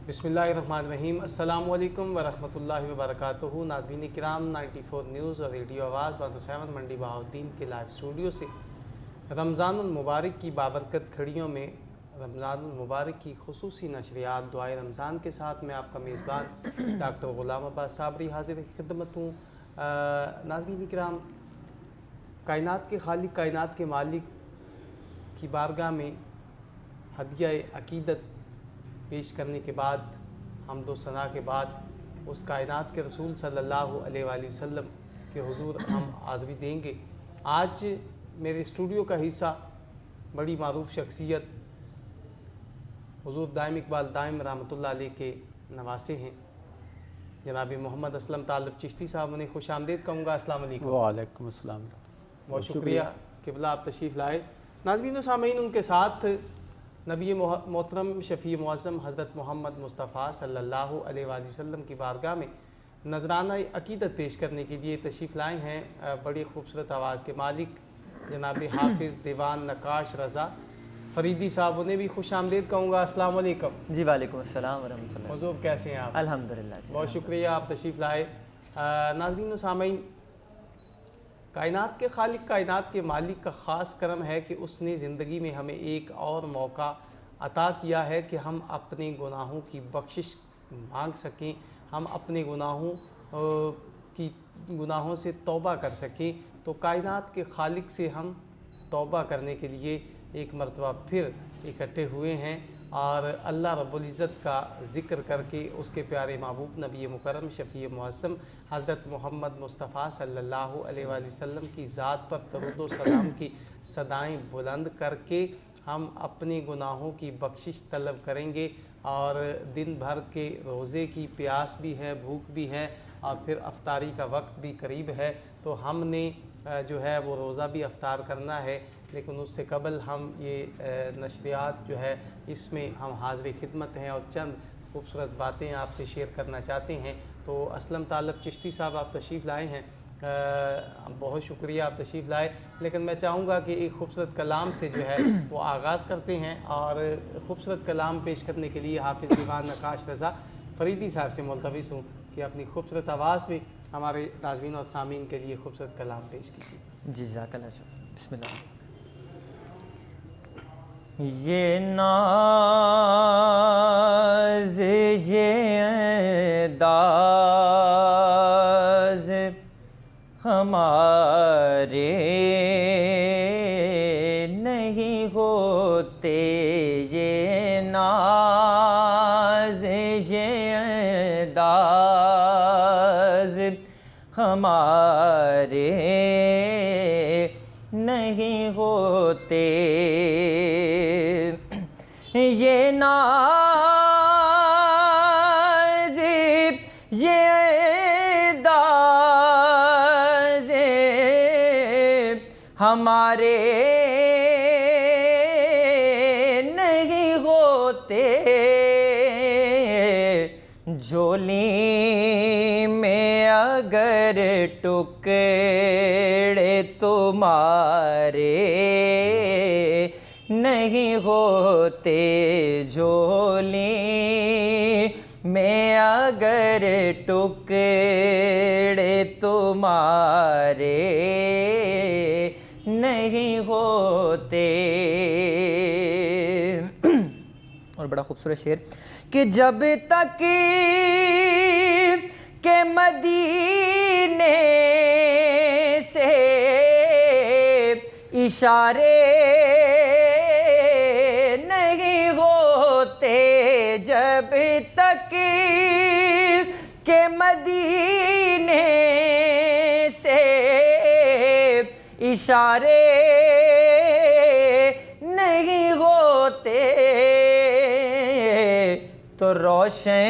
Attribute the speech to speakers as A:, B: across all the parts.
A: बिस्मिल्लाहिर्रहमानिर्रहीम। अस्सलामु अलैकुम वरहमतुल्लाहि वबरकातुहू। नाज़रीन किराम, 94 न्यूज़ और रेडियो आवाज़ 107 मंडी बहाउद्दीन के लाइव स्टूडियो से रमज़ानुल मुबारक की बाबरकत घड़ियों में रमज़ानुल मुबारक की खुसूसी नशरियात दुआए रमज़ान के साथ मैं आपका मेज़बान डॉक्टर ग़ुलाम अब्बास साबरी हाज़िर खिदमत हूँ। नाज़रीन किराम, कायनात के खालिक, कायनात के मालिक की बारगाह में हदिया अक़ीदत पेश करने के बाद, हम्दो सना के बाद उस कायनात के रसूल सल्लल्लाहु अलैहि वसल्लम के हुज़ूर हम हाज़री देंगे। आज मेरे स्टूडियो का हिस्सा बड़ी मारूफ़ शख्सियत हुज़ूर दाइम इकबाल दाइम रहमतुल्लाह अलैह के नवासे हैं, जनाब मोहम्मद असलम तालब चिश्ती साहब। उन्हें खुश आमदीद कहूँगा। अस्सलाम वालेकुम।
B: वालेकुम अस्सलाम।
A: बहुत शुक्रिया क़िबला, आप तशरीफ़ लाए। नाज़रीन सामीन, उनके साथ नबी मोहतरम शफ़ी मुअज़्ज़म हज़रत मोहम्मद मुस्तफ़ा सल्लल्लाहु अलैहि वसल्लम की बारगाह में नज़राना अक़ीदत पेश करने के लिए तशरीफ़ लाए हैं बड़ी खूबसूरत आवाज़ के मालिक जनाब हाफिज़ दीवान नक्काश रज़ा फ़रीदी साहब। उन्हें भी खुश आमदीद कहूँगा। अस्सलाम वालेकुम।
C: जी वालेकुम अस्सलाम वरहमतुल्लाह।
A: हुज़ूर कैसे हैं आप?
C: अल्हम्दुलिल्लाह जी,
A: बहुत शुक्रिया, आप तशरीफ़ लाए। नाज़रीन सामीन, कायनात के खालिक, कायनात के मालिक का ख़ास करम है कि उसने ज़िंदगी में हमें एक और मौका अता किया है कि हम अपने गुनाहों की बख्शिश मांग सकें, हम अपने गुनाहों से तौबा कर सकें। तो कायनात के खालिक से हम तौबा करने के लिए एक मरतबा फिर इकट्ठे हुए हैं और अल्लाह रब्बुल इज़्ज़त का ज़िक्र करके उसके प्यारे महबूब नबी मुकर्रम शफ़ी मुअज़्ज़म हज़रत मोहम्मद मुस्तफ़ा सल्लल्लाहु अलैहि वसल्लम की ज़ात पर दरूद व सलाम की सदाएं बुलंद करके हम अपने गुनाहों की बख्शिश तलब करेंगे। और दिन भर के रोज़े की प्यास भी है, भूख भी है और फिर अफ्तारी का वक्त भी करीब है। तो हमने जो है वो रोज़ा भी अफ्तार करना है, लेकिन उससे कबल हम ये नशरियात जो है इसमें हम हाज़िर खिदमत हैं और चंद खूबसूरत बातें आपसे शेयर करना चाहते हैं। तो असलम तालब चिश्ती साहब, आप तशरीफ़ लाए हैं, बहुत शुक्रिया, आप तशरीफ़ लाए। लेकिन मैं चाहूँगा कि एक खूबसूरत कलाम से जो है वो आगाज़ करते हैं और खूबसूरत कलाम पेश करने के लिए हाफिज़ दीवान नक्काश रज़ा फ़रीदी साहब से मुल्तमिस हूँ कि अपनी खूबसूरत आवाज़ में हमारे नाज़रीन और सामीन के लिए खूबसूरत कलाम पेश कीजिए।
C: जी ज़ाकल्लाह। बिस्मिल्लाह। ये नाज़ ये दाज़ हमारे नहीं होते, ये नाज़ ये दाज़ हमारे नहीं होते, ये नाज़ ये दाज़ हमारे नहीं होते, झोली में अगर टुकड़े तुम्हारे नहीं होते, झोली में अगर टुकड़े तुम्हारे नहीं होते। और बड़ा खूबसूरत शेर कि जब तक के मदीने से इशारे नहीं होते, जब तक के मदीने से इशारे नहीं होते, तो रोशन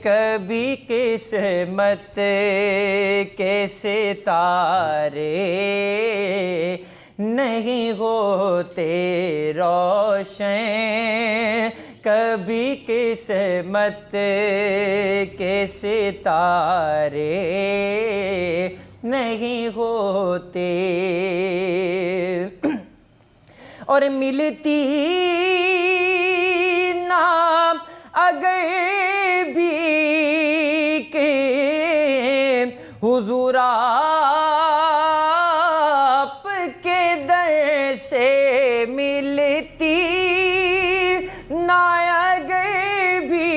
C: कभी किस्मत के सितारे नहीं होते, रोशन कभी किस्मत के सितारे नहीं होते। और मिलती ना गए भी के हुजूर आप के दर से मिलती, ना गए भी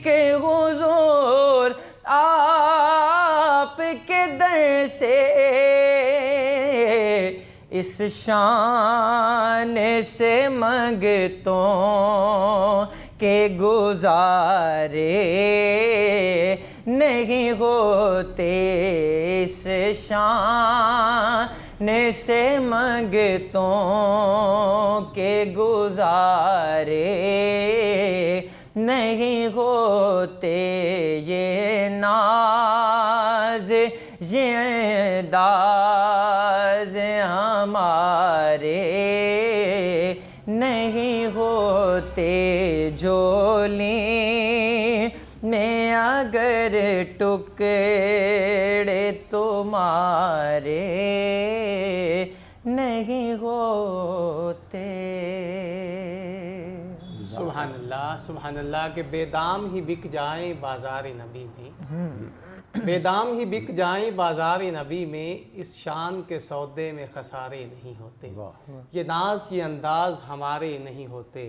C: के हुजूर आप के दर से, इस शान से मंगतों के गुजारे नहीं होते, इस शान से मंगतों के गुजारे नहीं होते, ये नाज ये दाज हमारे नहीं होते, झोली में अगर टुकड़े तुम्हारे नहीं होते।
A: सुभान अल्लाह के बेदाम ही बिक जाएं बाज़ार नबी में, बेदाम ही बिक जाएं बाज़ार नबी में, इस शान के सौदे में खसारे नहीं होते। ये नाज ये अंदाज़ हमारे नहीं होते,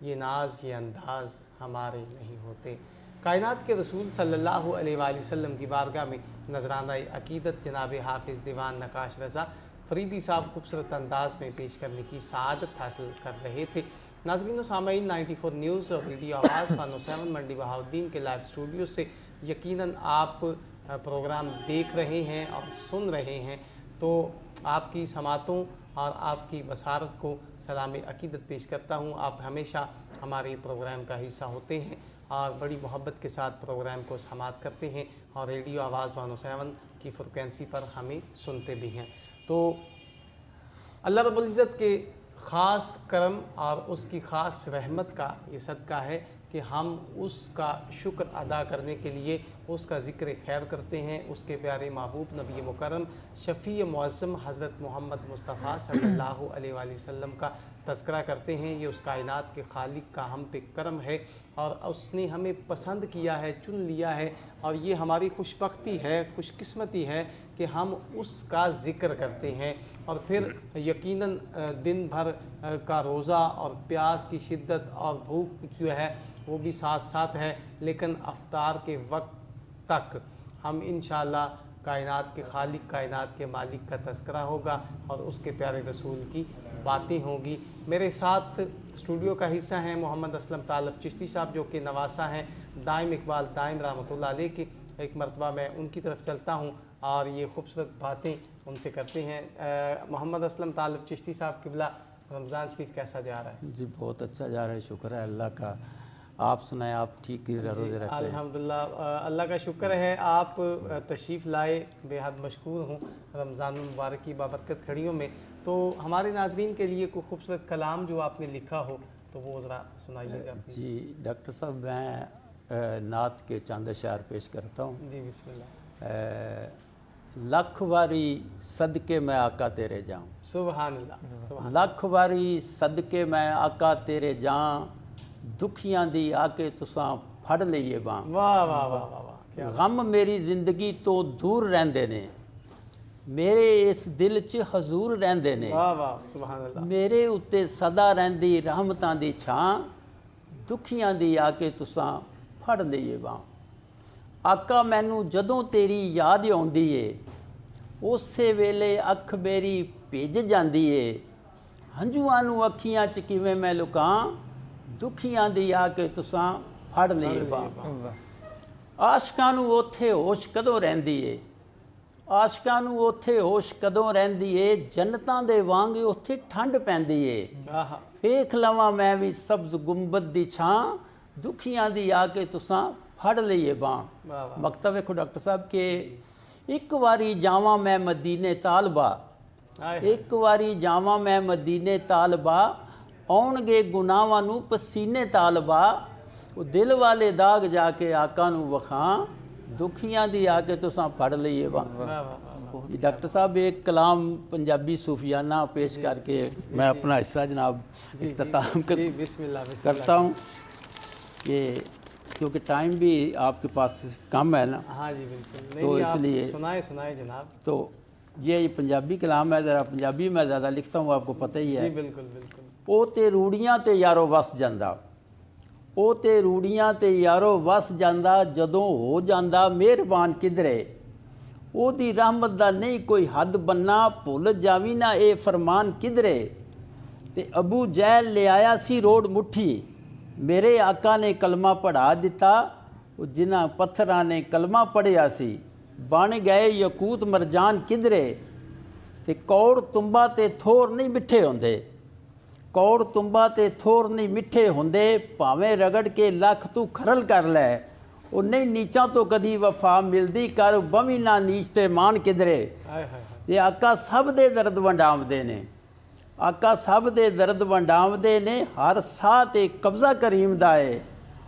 A: ये नाज ये अंदाज़ हमारे नहीं होते। कायनात के रसूल सल्लल्लाहु अलैहि वसल्लम की बारगाह में नजराना अकीदत जनाब हाफिज़ दीवान नकाश रज़ा फरीदी साहब खूबसूरत अंदाज में पेश करने की सआदत हासिल कर रहे थे। नाज़रीन व सामईन 94 न्यूज़ और रेडियो आवाज़ 107 मंडी बहाउद्दीन के लाइव स्टूडियो से यकीनन आप प्रोग्राम देख रहे हैं और सुन रहे हैं, तो आपकी समातों और आपकी बसारत को सलाम अकीदत पेश करता हूँ। आप हमेशा हमारे प्रोग्राम का हिस्सा होते हैं और बड़ी मोहब्बत के साथ प्रोग्राम को समात करते हैं और रेडियो आवाज़ 107 की फ्रिक्वेंसी पर हमें सुनते भी हैं। तो अल्लाह रब्बुल इज़्ज़त के ख़ास करम और उसकी ख़ास रहमत का ये सदका है कि हम उसका शुक्र अदा करने के लिए उसका ज़िक्र खैर करते हैं, उसके प्यारे महबूब नबी मुकर्रम शफ़ी मुअज़्ज़म हज़रत मोहम्मद मुस्तफ़ा सल्लल्लाहु अलैहि वसल्लम का तज़किरा करते हैं। ये उस कायनात के खालिक का हम पे करम है और उसने हमें पसंद किया है, चुन लिया है, और ये हमारी खुशबख्ती है, खुशकिस्मती है कि हम उसका ज़िक्र करते हैं। और फिर यकीनन दिन भर का रोज़ा और प्यास की शिद्दत और भूख जो है वो भी साथ साथ है, लेकिन अफ्तार के वक्त तक हम इंशाअल्लाह कायनात के खालिक, कायनात के मालिक का तज़किरा होगा और उसके प्यारे रसूल की बातें होगी। मेरे साथ स्टूडियो का हिस्सा हैं मोहम्मद असलम तालब चिश्ती साहब, जो कि नवासा हैं दाइम इकबाल दाइम रहमतुल्लाह अलैह के। एक मरतबा मैं उनकी तरफ चलता हूँ और ये खूबसूरत बातें उनसे करते हैं। मोहम्मद असलम तालब चिश्ती साहब किबला, रमज़ान शरीफ कैसा जा रहा है?
B: जी बहुत अच्छा जा रहा है, शुक्र है अल्लाह का। आप सुनाएं, आप ठीक रोज़े रखते हैं?
A: अल्हम्दुलिल्लाह, अल्लाह का शुक्र है। आप तशरीफ़ लाए, बेहद मशकूर हूँ रमज़ान मुबारक की बाबरकत खड़ियों में। तो हमारे नाज़रीन के लिए कोई खूबसूरत कलाम जो आपने लिखा हो तो वो ज़रा सुनाइएगा।
B: जी डॉक्टर साहब, मैं नात के चंद अशार पेश करता हूँ।
A: जी बिस्मिल्लाह।
B: लख वारी सदके मैं आका तेरे जाऊँ,
A: सुभान अल्लाह, सुभान।
B: लख वारी सदके मैं आका तेरे जाऊँ, दुखियां दी आके तुसां फड़ लईए बां।
A: वाह वाह वाह वाह वाह।
B: गम मेरी जिंदगी तो दूर रहंदे ने, मेरे इस दिल च हजूर रहंदे ने।
A: वाह वाह, सुभान अल्लाह।
B: मेरे उत्ते सदा रहंदी रहमतां दी छां, दुखियां दी आके तुसां फड़ लईए बां। आका मैनू जदों तेरी याद आउंदी ए, उसे वेले अख मेरी भिज जांदी ए। हंझुआं नू अखियां च किवें मैं लुकां, दुखियां दी आके तुसां फड़ लईए बां। आशकां नू ओथे होश कदों रहिंदी ए, आशकां नू ओथे होश कदों रहिंदी ए, जन्नतां दे वांग ओथे ठंड पैंदी ए। वेख लवां मैं भी सब्ज़ गुंबद दी छां, दुखियां दी आके तुसां फड़ लईए बां। मकतब वेखो डॉक्टर साहब के एक वारी जावां मैं मदीने तालबा, एक वारी जावां मैं मदीने तालबा, आउणगे गुनाहां नू पसीने तालबा। वो दिल वाले दाग जाके आका नू वखां, दुखियां दी आके तुसां फड़ लईए बां। डॉक्टर साहब एक कलाम पंजाबी सूफियाना पेश करके मैं अपना हिस्सा जनाब इख्तिताम करता हूँ। कि क्योंकि टाइम भी आपके पास कम है ना,
A: हाँ जी बिल्कुल।
B: तो
A: नहीं, आप
B: इसलिए
A: सुनाए सुनाए जनाब।
B: तो ये पंजाबी कलाम है, ज़रा पंजाबी में ज़्यादा लिखता हूँ, आपको पता ही
A: जी
B: है।
A: बिल्कुल बिल्कुल।
B: ਉਹ ਤੇ ਰੂੜੀਆਂ ਤੇ ਯਾਰੋ ਵਸ ਜਾਂਦਾ, ਉਹ ਤੇ ਰੂੜੀਆਂ ਤੇ ਯਾਰੋ ਵਸ ਜਾਂਦਾ, ਜਦੋਂ ਹੋ ਜਾਂਦਾ ਮਿਹਰਬਾਨ ਕਿਧਰੇ, ਉਹਦੀ ਰਹਿਮਤ ਦਾ ਨਹੀਂ ਕੋਈ ਹੱਦ ਬੰਨਾ, ਭੁੱਲ ਜਾਵੀ ਨਾ ਇਹ ਫਰਮਾਨ ਕਿਧਰੇ। ਤੇ ਅਬੂ ਜਹਿਲ ਲਿਆਇਆ ਸੀ ਰੋੜ ਮੁੱਠੀ, ਮੇਰੇ ਆਕਾ ਨੇ ਕਲਮਾ ਪੜ੍ਹਾ ਦਿੱਤਾ, ਉਹ ਜਿਨ੍ਹਾਂ ਪੱਥਰਾਂ ਨੇ ਕਲਮਾ ਪੜ੍ਹਿਆ ਸੀ, ਬਣ ਗਏ ਯਕੂਤ ਮਰਜਾਨ ਕਿਧਰੇ। ਤੇ ਕੌੜ ਤੁੰਬਾ ਤੇ ਥੋਰ ਨਹੀਂ ਮਿੱਠੇ ਹੁੰਦੇ, ਕੌੜ ਤੁੰਬਾ ਤੇ ਥੋਰ ਨਹੀਂ ਮਿੱਠੇ ਹੁੰਦੇ, ਭਾਵੇਂ ਰਗੜ ਕੇ ਲੱਖ ਤੂੰ ਖਰਲ ਕਰ ਲੈ, ਉਹ ਨਹੀਂ ਨੀਚਾਂ ਤੋਂ ਕਦੀ ਵਫਾ ਮਿਲਦੀ, ਕਰ ਬਵੀ ਨਾ ਨੀਚ ਤੇ ਮਾਨ ਕਿਧਰੇ।
A: हाय हाय हाय।
B: ਤੇ ਆਕਾ ਸਭ ਦੇ ਦਰਦ ਵੰਡਾਵਦੇ ਨੇ, ਆਕਾ ਸਭ ਦੇ ਦਰਦ ਵੰਡਾਵਦੇ ਨੇ, ਹਰ ਸਾਹ ਤੇ ਕਬਜ਼ਾ ਕਰੀਮ ਦਾ ਏ,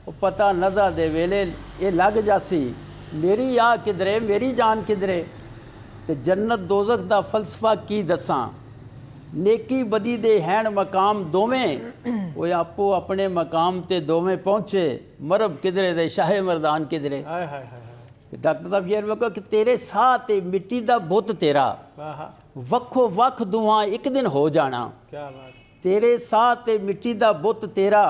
B: ਉਹ ਪਤਾ ਨਜ਼ਾ ਦੇ ਵੇਲੇ ਇਹ ਲੱਗ ਜਾਸੀ, ਮੇਰੀ ਆ ਕਿਧਰੇ ਮੇਰੀ ਜਾਨ ਕਿਧਰੇ। ਤੇ ਜੰਨਤ ਦੋਜ਼ਖ ਦਾ ਫਲਸਫਾ ਕੀ ਦੱਸਾਂ, नेकी बदी दे हैन मकाम दोवें, वो आपो अपने मकाम ते दोवें पहुँचे, मरब किधरे दे शाहे मरदान किधरे।
A: हाय हाय हाय हाय।
B: ते डॉक्टर साहब ये मैं कि तेरे साह ते मिट्टी दा बुत तेरा,
A: वाह,
B: वक्खो वक्ख दुआ एक दिन हो जाना।
A: क्या बात।
B: तेरे साह ते मिट्टी दा बुत तेरा,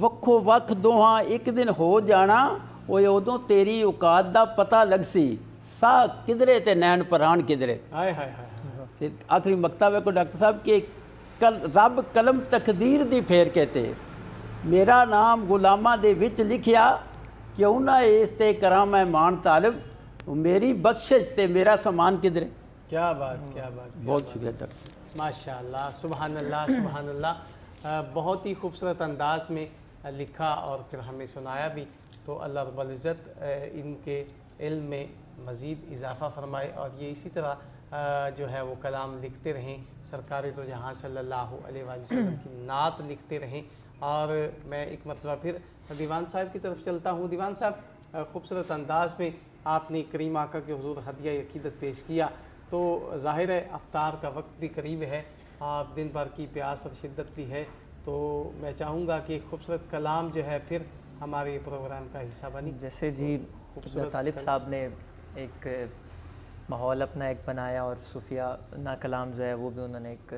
B: वक्खो वक्ख दुआ एक दिन हो जाना, वो उदों तेरी औकात दा पता लगसी, साह किधरे ते नैन परान किधरे।
A: हाय हाय हाय।
B: ਤੇ ਆਖਰੀ ਮਕਤਾ ਵੇਖੋ ਡਾਕਟਰ ਸਾਹਿਬ ਕਿ ਰੱਬ ਕਲਮ ਤਕਦੀਰ ਦੀ ਫੇਰ ਕੇ ਤੇ ਮੇਰਾ ਨਾਮ ਗੁਲਾਮਾਂ ਦੇ ਵਿੱਚ ਲਿਖਿਆ, ਕਿਉਂ ਨਾ ਇਸ ਤੇ ਕਰਾਂ ਮੈਂ ਮਾਨ ਤਾਲਿਬ, ਮੇਰੀ ਬਖਸ਼ਿਸ਼ ਤੇ ਮੇਰਾ ਸਮਾਨ ਕਿਧਰੇ।
A: क्या बात क्या बात।
B: बहुत शुक्रिया डॉक्टर।
A: माशाअल्लाह, सुभान अल्लाह सुभान अल्लाह। बहुत ही खूबसूरत अंदाज में लिखा और फिर हमें सुनाया भी। तो अल्लाह रब्बुल इज़्ज़त इनके इल्म में मज़ीद इजाफ़ा फरमाए और ये इसी तरह जो है वो कलाम लिखते रहें, सरकार तो जहाँ सल्लल्लाहु अलैहि वसल्लम की नात लिखते रहें। और मैं एक मरतबा फिर दीवान साहब की तरफ चलता हूँ। दीवान साहब, खूबसूरत अंदाज में आपने करीम आका के हुज़ूर हदिया अक़ीदत पेश किया। तो ज़ाहिर है अफ्तार का वक्त भी करीब है, आप दिन भर की प्यास और शिद्दत भी है, तो मैं चाहूँगा कि खूबसूरत कलाम जो है फिर हमारे प्रोग्राम का हिस्सा बनी।
C: जैसे जी तालिब साहब ने एक माहौल अपना एक बनाया और सूफिया ना कलाम जो है वो भी उन्होंने एक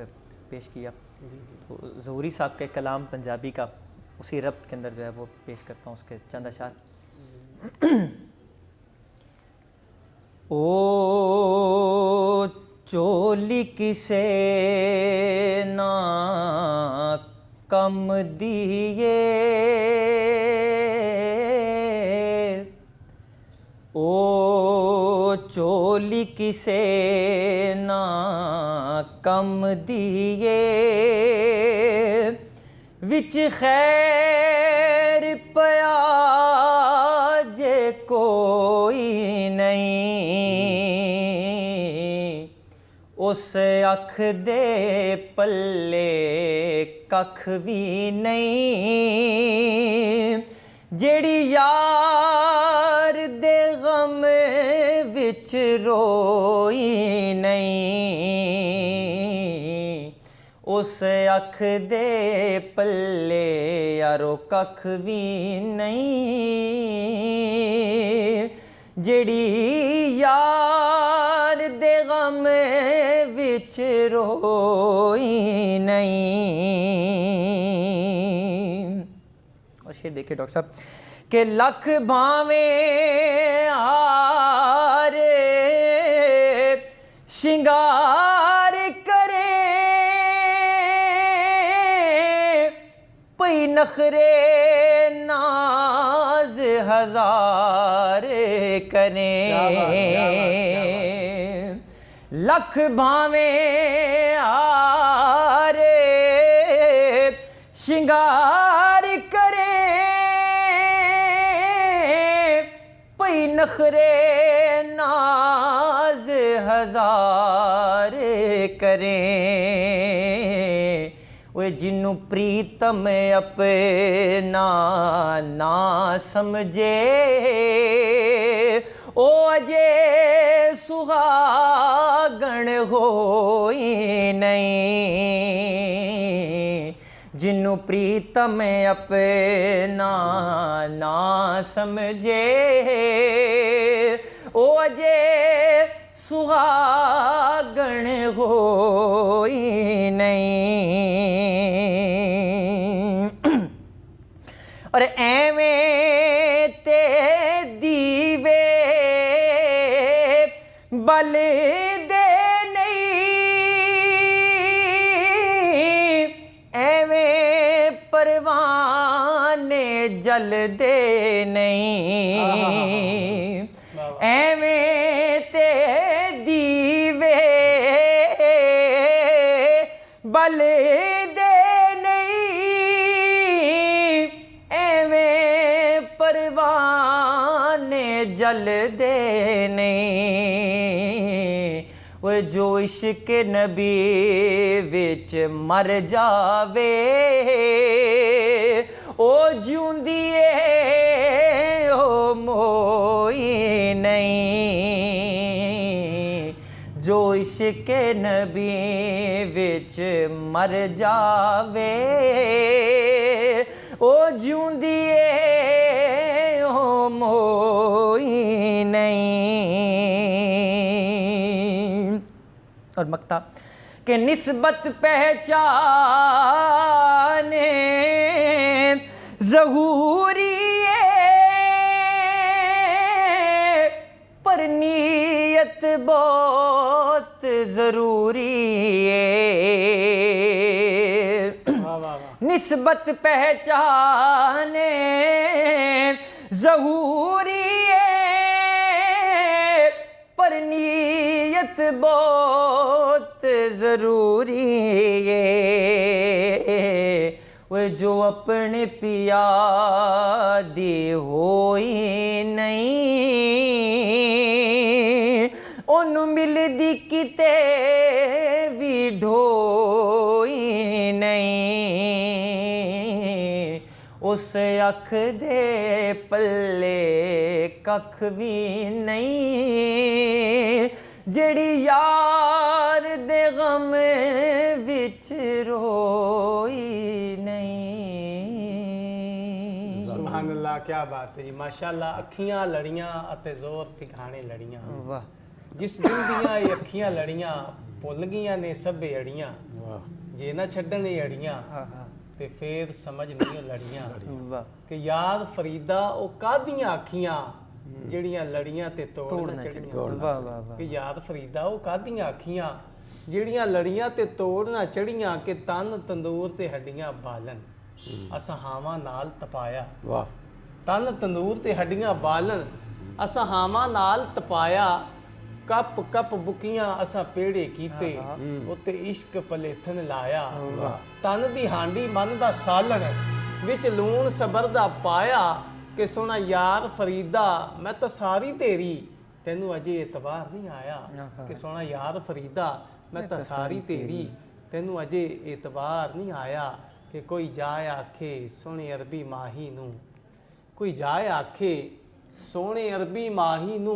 C: पेश किया। तो ज़हूरी साहब के कलाम पंजाबी का उसी रब्त के अंदर जो है वो पेश करता हूँ, उसके चंद अशार। ओ चोली किसे ना कम दिए, ओ चोली किसे ना कम दिए, विच खैर पया जे कोई नहीं, उस अख दे पल्ले कख भी नहीं, जेड़ी यार दे गम विच रोई नहीं, उस अख दे पल्ले यारो कख भी नहीं, जेड़ी यार दे गम विच रोई नहीं। और शेर देखिए डॉक्टर साहब के लख भावे आरे शिंगार करे, पई नखरे नाज हजार करे, लख भावे आरे शिंगार करे, पई नखरे नाज हजार करे, वे जिन्नू प्रीतम अपना ना समझे, ओ अजे सुहागण होई नहीं, जिन्नू प्रीतम अपना ना समझे ओ अजे सुहागण होई नहीं। और एवें ते दीवे बल दे नहीं, एवें परवाने जल दे नहीं, एवें ते दीवे बल दे नहीं, एवें परवाने जल दे नहीं। वो जो इश्क नबी विच मर जावे ओ जिउंदिए ओ मोई नहीं। जो इश्क नबी विच मर जावे ओ जिउंदिए ओ मोई नहीं। और मक्ता के निस्बत पहचाने ज़हूरी पर नीयत बहुत ज़रूरी है। निस्बत पहचाने ज़हूरी पर नीयत बहुत ज़रूरी है। वो जो अपने पिया दी होई नहीं, ओनू मिलदी किते भी ढोई नहीं। उस अख दे पल्ले कख भी नहीं, जड़ी यार दे गम विच रोई नहीं।
A: सुभान अल्लाह, क्या बात है जी, माशाअल्लाह। अखियां लड़ियां अते जोर ठिकाने लड़ियां।
C: वाह।
A: जिस दिन दियां ये अखियां लड़ियां भुल गईयां ने सब अड़ियां, जे ना छड्डन ये अड़ियां ते फिर समझ नहीं लड़ियां। कि याद फरीदा ओ कादियां अखियां ਜਿਹੜੀਆਂ ਲੜੀਆਂ ਤੇ ਤੋੜਨਾ ਚੜੀਆਂ। ਕਿ ਯਾਦ ਫਰੀਦਾ ਉਹ ਕਾਦੀਆਂ ਅੱਖੀਆਂ ਜਿਹੜੀਆਂ ਲੜੀਆਂ ਤੇ ਤੋੜਨਾ ਚੜੀਆਂ। ਕਿ ਤਨ ਤੰਦੂਰ ਤੇ ਹੱਡੀਆਂ ਬਾਲਣ ਅਸਾਂ ਹਾਵਾਂ ਨਾਲ ਤਪਾਇਆ। ਵਾਹ। ਤਨ ਤੰਦੂਰ ਤੇ ਹੱਡੀਆਂ ਬਾਲਣ ਅਸਾਂ ਹਾਵਾਂ ਨਾਲ ਤਪਾਇਆ। ਕੱਪ ਕੱਪ ਬੁਕੀਆਂ ਅਸਾਂ ਪੇੜੇ ਕੀਤੇ ਉੱਤੇ ਇਸ਼ਕ ਪਲੇਥਨ ਲਾਇਆ। ਤਨ ਦੀ ਹਾਂਡੀ ਮਨ ਦਾ ਸਾਲਣ ਵਿੱਚ ਲੂਣ ਸਬਰ ਦਾ ਪਾਇਆ। कि सोना यार फरीदा मैं तो सारी तेरी तेनू अजे एतबार नहीं आया। कि सोना यार फरीदा मैं तो सारी तेरी तेनू अजे एतबार नहीं आया। कि कोई जाए आखे सोने अरबी माही नू, कोई जाए आखे सोने अरबी माही नू,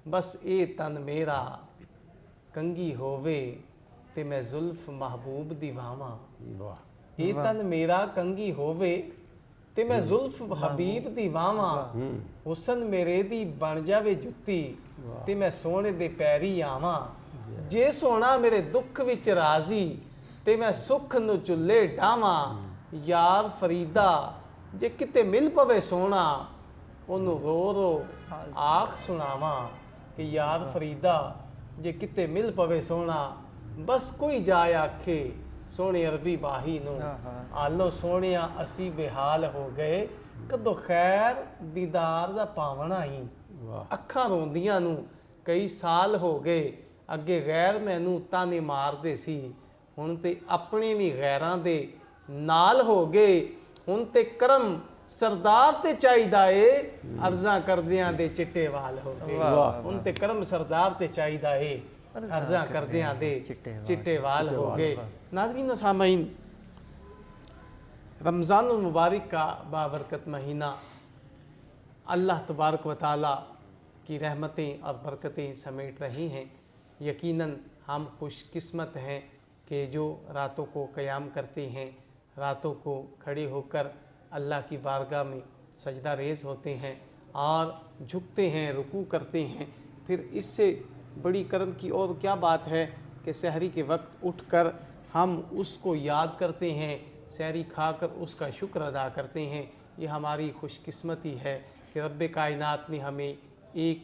A: बस ए तन मेरा कंगी होवे ते मैं जुल्फ महबूब दी वावां। ए तन मेरा कंगी होवे ते मैं जुल्फ हबीब दी वावां। हुसन मेरे दी बन जावे जुत्ती ते मैं सोने दे पैरी आवां। जे सोना मेरे दुख विच राजी ते मैं सुख नू चुल्ले डावां। यार फरीदा जे किते मिल पवे सोना ओनू रो रो आख सुनावां। कि यार फरीदा जे किते मिल पवे सोना, बस कोई जाए आखे सोने अरबी माही नू। आलो सोनिया असी बेहाल हो गए, कदों खैर दीदार दा पावना ही। अखां रोंदियां नू कई साल हो गए, अगे गैर मैनू ताने मारदे सी, हुण ते अपने भी गैरां दे नाल हो गए। हुण ते करम सरदार ते चाहिदा ए, अर्ज़ां करदियां दे चिट्टे वाल हो गए। हुण ते करम सरदार ते चाहिदा ए, अर्ज़ा करदियां दे चिट्टे वाल हो गए। नाज़रीन व सामीन, रमज़ानुल मुबारक का बाबरकत महीना अल्लाह तबारक व तआला की रहमतें और बरकतें समेट रही हैं। यकीनन हम खुशकिस्मत हैं कि जो रातों को क़याम करते हैं, रातों को खड़े होकर अल्लाह की बारगाह में सजदा रेज़ होते हैं और झुकते हैं, रुकू करते हैं। फिर इससे बड़ी करम की और क्या बात है कि सहरी के वक्त उठकर हम उसको याद करते हैं, सहरी खाकर उसका शुक्र अदा करते हैं। ये हमारी खुशकिस्मती है कि रब्बे कायनात ने हमें एक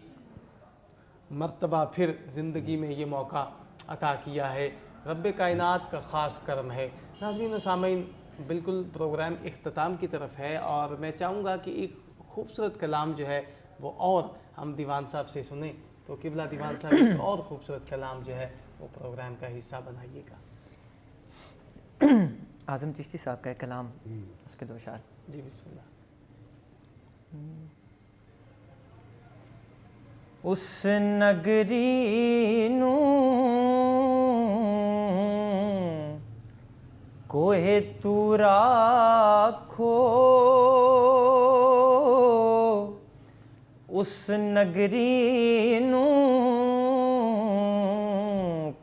A: मर्तबा फिर ज़िंदगी में ये मौका अता किया है। रब्बे कायनात का ख़ास करम है। नाज़रीन व सामीन, बिल्कुल प्रोग्राम इख्तिताम की तरफ है और मैं चाहूँगा कि एक खूबसूरत कलाम जो है वो और हम दीवान साहब से सुने। तो किबला दीवान साहब एक और ख़ूबसूरत कलाम जो है वो प्रोग्राम का हिस्सा बनाइएगा।
C: आज़म चिश्ती साहब का एक कलाम, उसके दो शार।
A: जी बिस्मिल्लाह।
C: उस नगरी नूं कोहे तू राखो, उस नगरी नूं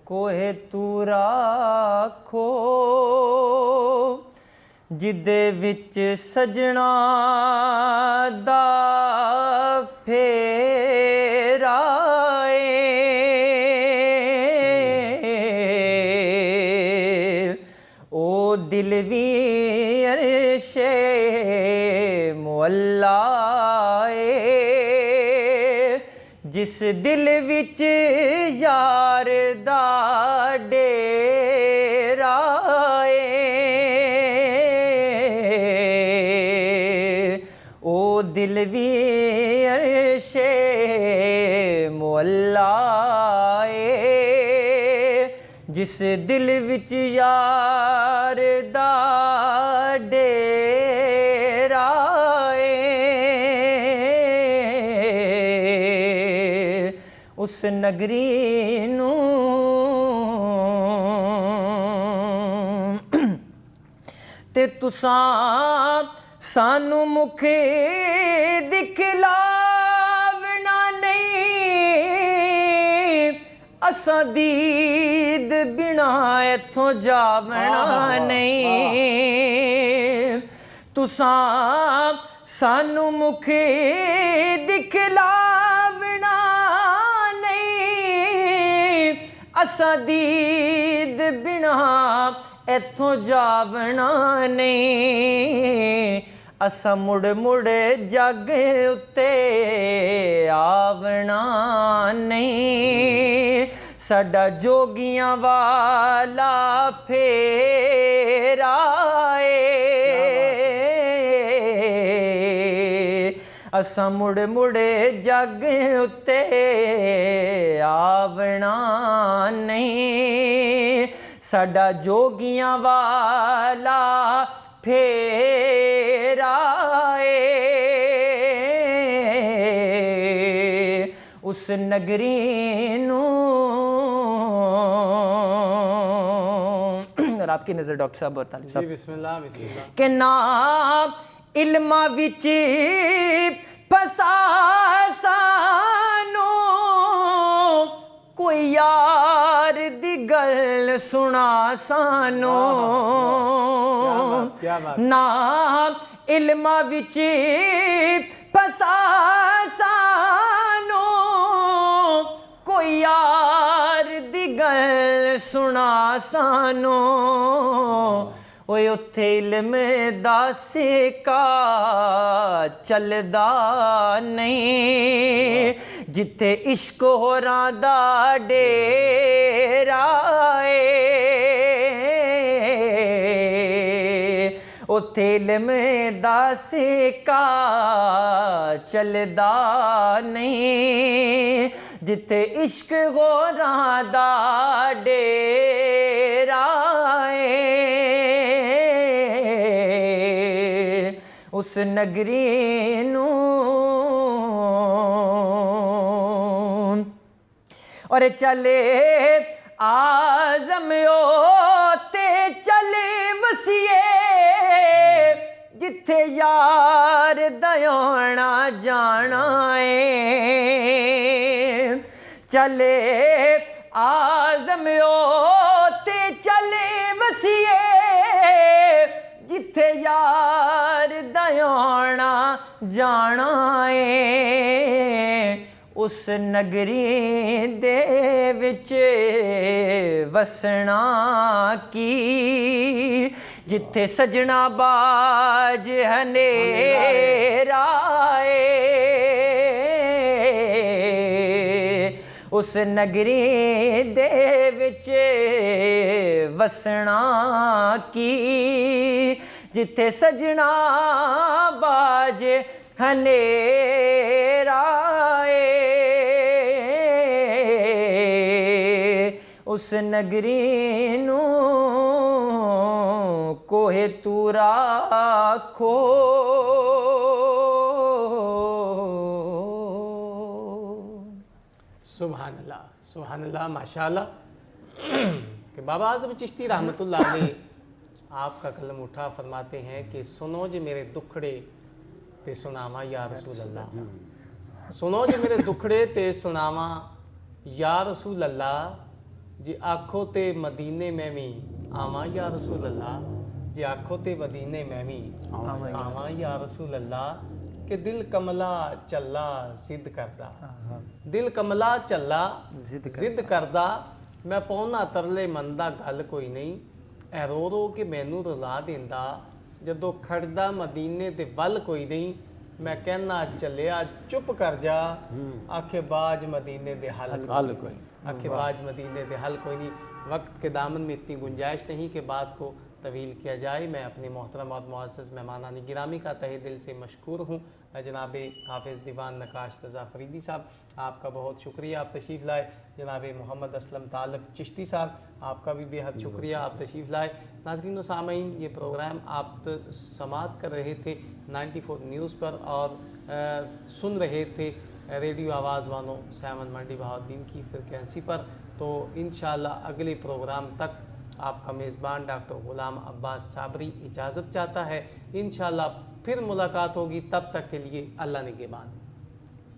C: कोहे तू राखो, जिदे विच सजना दा फेरा ओ दिल भी अर्शे मुअल्ला जिस दिल विच यार दा डेरा ओ दिल भी अर्शे मुअल्ला जिस दिल विच यार दा डेरा उस नगरी नूं ते तुसां सानू मुखे दिखलावना नहीं, असां दीद बिना इत्थों जावना नहीं। तुसां सानू मुखे दिखलावना नहीं, असां दीद बिना इत्थों जावना नहीं। असां मुड़ मुड़ जग उत्ते आवना नहीं, साडा जोगियां वाला फेरा असां मुड़ मुड़ जग उत्ते आवना नहीं, साडा जोगियां वाला फेरा उस नगरी नूं। और आपकी नज़र डॉक्टर साहब और तालिब साहब।
A: बिस्मिल्लाह बिस्मिल्लाह।
C: के नाम इल्मा विच फसा सानू, कोई यार दी गल सुना सानू। नाम इल्मा विच फसा सानू, कोई यार दी गल सुना सानू। ओए उत्थे इल्म दा सिक्का चलदा नहीं, जिथे इश्क होरां दा डेरा उत्थे इल्म दा सिक्का चलदा नहीं, जिथे इश्क होरां दा डेरा उस नगरी नूं। और चले आज़म ते चले वसिए, जिथे यार दयाना जाना चले आज़म ते चले वसिए, जिथे यार दयाना जाना है उस नगरी दे विच वसना की जिथे सजना बाज हनेरा है उस नगरी दे विच वसना की जिथे सजना बाज हनेरा है उस नगरी नू कोहे तू राखो
A: सुभान अल्लाह माशाअल्लाह कि बाबा आज़म चिश्ती रहमतुल्लाह अलैह आपका कलम उठा फरमाते हैं कि सुनो जे मेरे दुखड़े ते सुनावा या रसूल अल्लाह, सुनो जे मेरे दुखड़े ते सुनावा या रसूल अल्लाह, जे आखो ते मदीने में भी आवा या रसूल अल्लाह, जे आखो ते मदीने में भी आवा या रसूल अल्लाह, कि दिल कमला चला जिद करदा, दिल कमला चला जिद करदा, मैं पौना तरले मंदा गल कोई नहीं, ऐ रो रो के मैनू रुला देंदा, जदों खड़दा मदीने दे वल कोई नहीं, मैं कहना चलिया चुप कर जा, आखे बाज मदीने दे हल कोई, आखे बाज मदीने दे हल कोई नहीं। वक्त के दामन में इतनी गुंजाइश नहीं कि बात को तवील किया जाए। मैं अपने मोहतरम और मुअज़्ज़ज़ मेहमानान गिरामी का तहे दिल से मशकूर हूँ। जनाब हाफिज़ दीवान नकाश रज़ा फरीदी साहब, आपका बहुत शुक्रिया, आप तशरीफ़ लाए। जनाब मोहम्मद असलम तालब चिश्ती साहब, आपका भी बेहद शुक्रिया, आप तशरीफ़ लाए। नाज़रीन व सामीन, ये प्रोग्राम आप समाअत कर रहे थे 94 न्यूज़ पर और सुन रहे थे रेडियो आवाज़ 107 मंडी बहाउद्दीन की फ्रिक्वेंसी पर। तो इंशाअल्लाह अगले प्रोग्राम तक आपका मेज़बान डॉक्टर ग़ुलाम अब्बास साबरी इजाज़त चाहता है। इंशाअल्लाह फिर मुलाकात होगी, तब तक के लिए अल्लाह निगहबान।